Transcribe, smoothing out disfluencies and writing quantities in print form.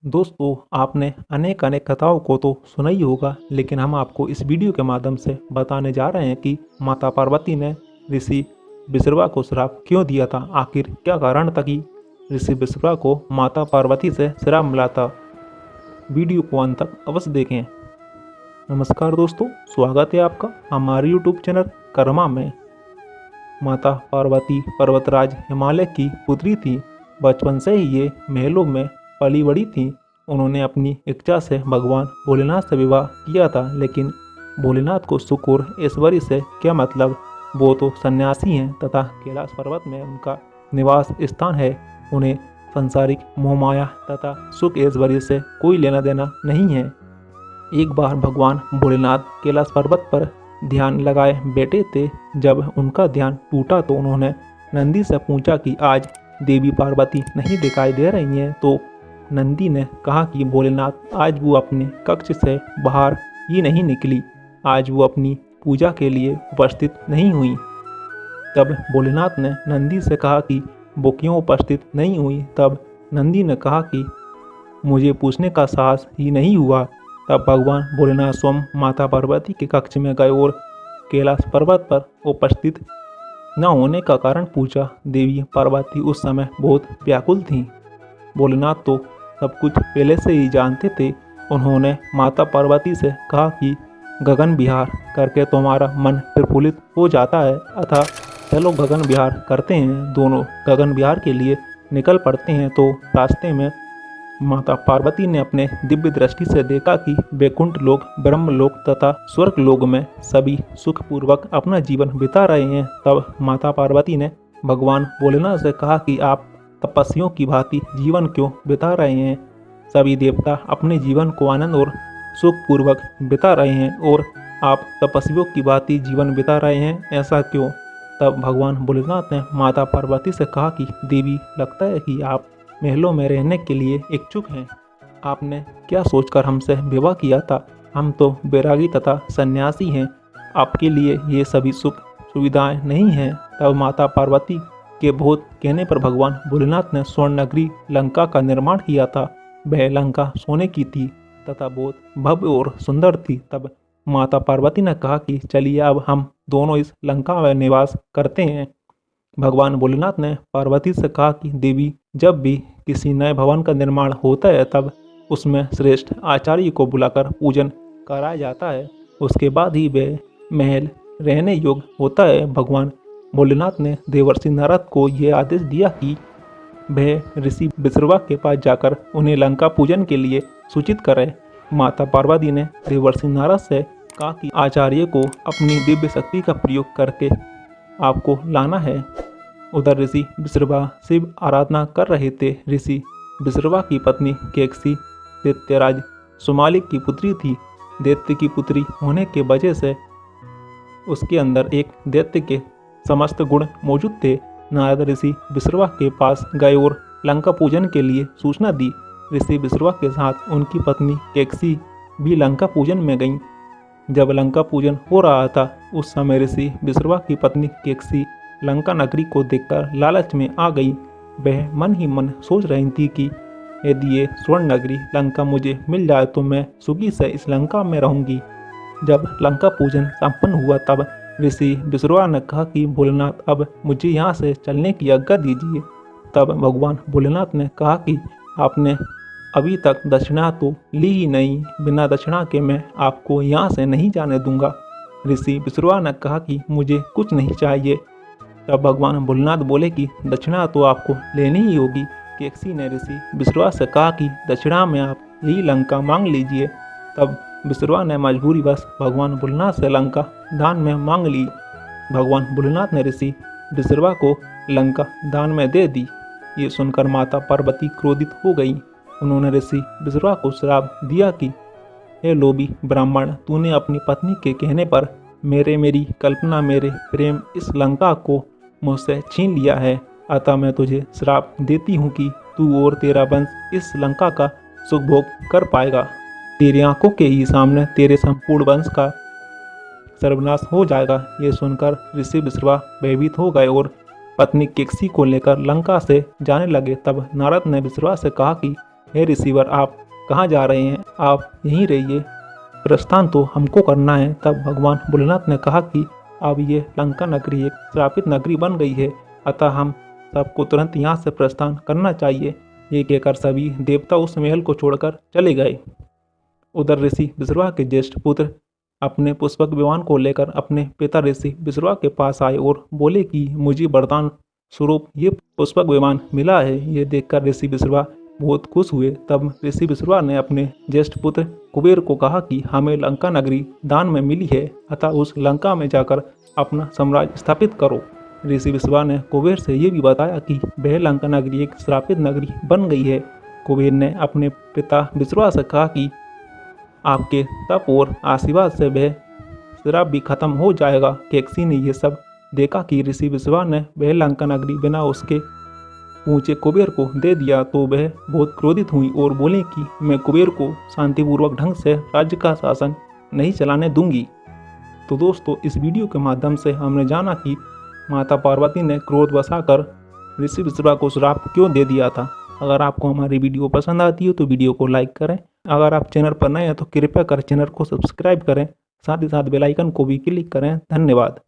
दोस्तों, आपने अनेक अनेक कथाओं को तो सुना ही होगा, लेकिन हम आपको इस वीडियो के माध्यम से बताने जा रहे हैं कि माता पार्वती ने ऋषि विश्रवा को श्राप क्यों दिया था। आखिर क्या कारण था कि ऋषि विश्रवा को माता पार्वती से श्राप मिला था। वीडियो को अंत तक अवश्य देखें। नमस्कार दोस्तों, स्वागत है आपका हमारे यूट्यूब चैनल कर्मा में। माता पार्वती पर्वतराज हिमालय की पुत्री थी। बचपन से ही ये महलों में पली बड़ी थी। उन्होंने अपनी इच्छा से भगवान भोलेनाथ से विवाह किया था, लेकिन भोलेनाथ को सुख और ऐश्वर्य से क्या मतलब। वो तो सन्यासी हैं तथा कैलाश पर्वत में उनका निवास स्थान है। उन्हें सांसारिक मोहमाया तथा सुख ऐश्वर्य से कोई लेना देना नहीं है। एक बार भगवान भोलेनाथ कैलाश पर्वत पर ध्यान लगाए बैठे थे। जब उनका ध्यान टूटा तो उन्होंने नंदी से पूछा कि आज देवी पार्वती नहीं दिखाई दे रही हैं। तो नंदी ने कहा कि भोलेनाथ आज वो अपने कक्ष से बाहर ही नहीं निकली, आज वो अपनी पूजा के लिए उपस्थित नहीं हुई। तब भोलेनाथ ने नंदी से कहा कि वो क्यों उपस्थित नहीं हुई। तब नंदी ने कहा कि मुझे पूछने का साहस ही नहीं हुआ। तब भगवान भोलेनाथ स्वयं माता पार्वती के कक्ष में गए और कैलाश पर्वत पर उपस्थित न होने का कारण पूछा। देवी पार्वती उस समय बहुत व्याकुल थीं। भोलेनाथ तो सब कुछ पहले से ही जानते थे। उन्होंने माता पार्वती से कहा कि गगन विहार करके तुम्हारा मन प्रफुल्लित हो जाता है, अतः चलो गगन विहार करते हैं। दोनों गगन विहार के लिए निकल पड़ते हैं। तो रास्ते में माता पार्वती ने अपने दिव्य दृष्टि से देखा कि वैकुंठ लोक, ब्रह्मलोक तथा स्वर्ग लोक में सभी सुखपूर्वक अपना जीवन बिता रहे हैं। तब माता पार्वती ने भगवान भोलेनाथ से कहा कि आप तपस्वियों की भांति जीवन क्यों बिता रहे हैं। सभी देवता अपने जीवन को आनंद और सुखपूर्वक बिता रहे हैं और आप तपस्वियों की भांति जीवन बिता रहे हैं, ऐसा क्यों। तब भगवान भोलेनाथ ने माता पार्वती से कहा कि देवी, लगता है कि आप महलों में रहने के लिए इच्छुक हैं। आपने क्या सोचकर हमसे विवाह किया था। हम तो बैरागी तथा सन्यासी हैं, आपके लिए ये सभी सुख सुविधाएं नहीं हैं। तब माता पार्वती के बहुत कहने पर भगवान भोलेनाथ ने स्वर्ण नगरी लंका का निर्माण किया था। वह लंका सोने की थी तथा बहुत भव्य और सुंदर थी। तब माता पार्वती ने कहा कि चलिए अब हम दोनों इस लंका में निवास करते हैं। भगवान भोलेनाथ ने पार्वती से कहा कि देवी, जब भी किसी नए भवन का निर्माण होता है तब उसमें श्रेष्ठ आचार्य को बुलाकर पूजन कराया जाता है, उसके बाद ही वह महल रहने योग्य होता है। भगवान भोलेनाथ ने देवर्षि नारद को यह आदेश दिया कि वह ऋषि विश्रवा के पास जाकर उन्हें लंका पूजन के लिए सूचित करे। माता पार्वती ने देवर्षि नारद से कहा कि आचार्य को अपनी दिव्य शक्ति का प्रयोग करके आपको लाना है। उधर ऋषि विश्रवा शिव आराधना कर रहे थे। ऋषि विश्रवा की पत्नी केकसी दैत्यराज सुमालिक की पुत्री थी। दैत्य की पुत्री होने के वजह से उसके अंदर एक दैत्य के समस्त गुण मौजूद थे। नारद ऋषि विश्रवा के पास गए और लंका पूजन के लिए सूचना दी। ऋषि विश्रवा के साथ उनकी पत्नी केकसी भी लंका पूजन में गईं। जब लंका पूजन हो रहा था उस समय ऋषि विश्रवा की पत्नी केकसी लंका नगरी को देखकर लालच में आ गई। वह मन ही मन सोच रही थी कि यदि ये स्वर्ण नगरी लंका मुझे मिल जाए तो मैं सुखी से इस लंका में रहूंगी। जब लंका पूजन संपन्न हुआ तब ऋषि विश्रवा ने कहा कि भोलेनाथ, अब मुझे यहाँ से चलने की आज्ञा दीजिए। तब भगवान भोलेनाथ ने कहा कि आपने अभी तक दक्षिणा तो ली ही नहीं, बिना दक्षिणा के मैं आपको यहाँ से नहीं जाने दूंगा। ऋषि विश्रवा ने कहा कि मुझे कुछ नहीं चाहिए। तब भगवान भोलेनाथ बोले कि दक्षिणा तो आपको लेनी ही होगी। केकसी ने ऋषि विश्रवा से कहा कि दक्षिणा में आप यही लंका मांग लीजिए। तब विश्रवा ने मजबूरीवश भगवान भोलेनाथ से लंका दान में मांग ली। भगवान भोलेनाथ ने ऋषि विश्रवा को लंका दान में दे दी। ये सुनकर माता पार्वती क्रोधित हो गई। उन्होंने ऋषि विश्रवा को श्राप दिया कि हे लोभी ब्राह्मण, तूने अपनी पत्नी के कहने पर मेरी कल्पना, मेरे प्रेम इस लंका को मुझसे छीन लिया है। अतः मैं तुझे श्राप देती हूँ कि तू और तेरा वंश इस लंका का सुख भोग कर पाएगा। तेरी आंखों के ही सामने तेरे संपूर्ण वंश का सर्वनाश हो जाएगा। ये सुनकर ऋषि विश्रवा भयभीत हो गए और पत्नी केकसी को लेकर लंका से जाने लगे। तब नारद ने विश्रवा से कहा कि हे ऋषिवर, आप कहाँ जा रहे हैं? आप यहीं रहिए, प्रस्थान तो हमको करना है। तब भगवान भोलेनाथ ने कहा कि अब ये लंका नगरी एक श्रापित नगरी बन गई है, अतः हम सबको तुरंत यहाँ से प्रस्थान करना चाहिए। ये कहकर सभी देवता उस महल को छोड़कर चले गए। उधर ऋषि विश्रवा के ज्येष्ठ पुत्र अपने पुष्पक विमान को लेकर अपने पिता ऋषि विश्रवा के पास आए और बोले कि मुझे वरदान स्वरूप ये पुष्पक विमान मिला है। ये देखकर ऋषि विश्रवा बहुत खुश हुए। तब ऋषि विश्रवा ने अपने ज्येष्ठ पुत्र कुबेर को कहा कि हमें लंका नगरी दान में मिली है, अतः उस लंका में जाकर अपना साम्राज्य स्थापित करो। ऋषि विश्रवा ने कुबेर से ये भी बताया कि वह लंका नगरी एक श्रापित नगरी बन गई है। कुबेर ने अपने पिता विश्रवा से कहा कि आपके तप और आशीर्वाद से वह श्राप भी खत्म हो जाएगा। केकसी ने यह सब देखा कि ऋषि विश्रवा ने वह लंका नगरी बिना उसके पूछे कुबेर को दे दिया, तो वह बहुत क्रोधित हुई और बोले कि मैं कुबेर को शांतिपूर्वक ढंग से राज्य का शासन नहीं चलाने दूंगी। तो दोस्तों, इस वीडियो के माध्यम से हमने जाना कि माता पार्वती ने क्रोध बसाकर ऋषि विश्रवा को श्राप क्यों दे दिया था। अगर आपको हमारी वीडियो पसंद आती हो तो वीडियो को लाइक करें। अगर आप चैनल पर नए हैं तो कृपया कर चैनल को सब्सक्राइब करें, साथ ही साथ बेल आइकन को भी क्लिक करें। धन्यवाद।